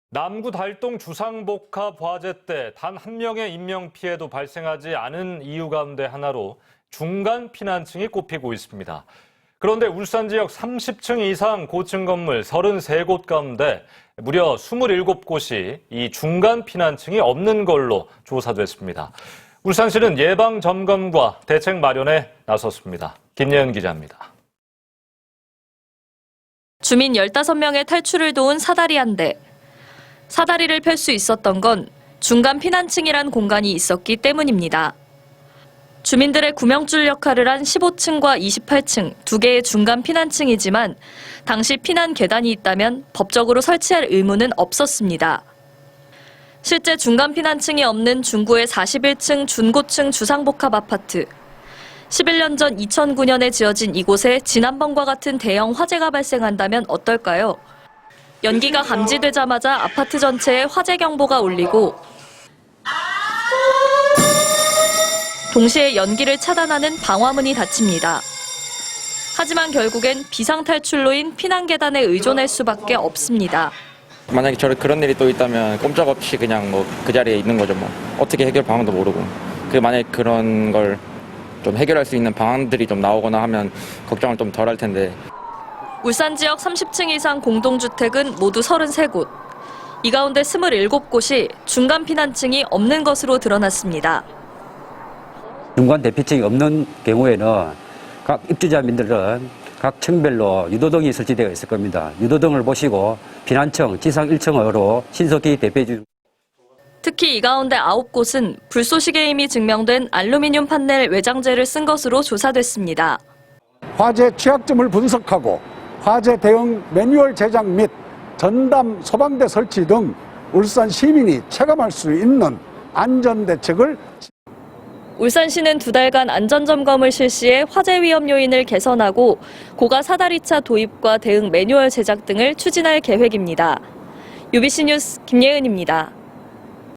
남구 달동 주상복합 화재 때 단 한 명의 인명피해도 발생하지 않은 이유 가운데 하나로 중간 피난층이 꼽히고 있습니다. 그런데 울산 지역 30층 이상 고층 건물 33곳 가운데 무려 27곳이 이 중간 피난층이 없는 걸로 조사됐습니다. 울산시는 예방 점검과 대책 마련에 나섰습니다. 김예은 기자입니다. 주민 15명의 탈출을 도운 사다리 한 대. 사다리를 펼 수 있었던 건 중간 피난층이란 공간이 있었기 때문입니다. 주민들의 구명줄 역할을 한 15층과 28층 두 개의 중간 피난층이지만 당시 피난 계단이 있다면 법적으로 설치할 의무는 없었습니다. 실제 중간 피난층이 없는 중구의 41층 준고층 주상복합 아파트. 11년 전 2009년에 지어진 이곳에 지난번과 같은 대형 화재가 발생한다면 어떨까요? 연기가 감지되자마자 아파트 전체에 화재 경보가 울리고 동시에 연기를 차단하는 방화문이 닫힙니다. 하지만 결국엔 비상탈출로인 피난계단에 의존할 수밖에 없습니다. 만약에 그런 일이 또 있다면 꼼짝없이 그냥 그 자리에 있는 거죠. 어떻게 해결 방안도 모르고. 만약에 그런 걸 좀 해결할 수 있는 방안들이 좀 나오거나 하면 걱정을 좀 덜 할 텐데. 울산 지역 30층 이상 공동주택은 모두 33곳. 이 가운데 27곳이 중간 피난층이 없는 것으로 드러났습니다. 중간 대피층이 없는 경우에는 각 입주자민들은 각 층별로 유도등이 설치되어 있을 겁니다. 유도등을 보시고 피난층, 지상 1층으로 신속히 대피해 주는. 특히 이 가운데 9곳은 불쏘시개 임이 증명된 알루미늄 판넬 외장재를 쓴 것으로 조사됐습니다. 화재 취약점을 분석하고 화재 대응 매뉴얼 제작 및 전담 소방대 설치 등 울산 시민이 체감할 수 있는 안전대책을 울산시는 2달간 안전점검을 실시해 화재 위험 요인을 개선하고 고가 사다리차 도입과 대응 매뉴얼 제작 등을 추진할 계획입니다. UBC 뉴스 김예은입니다.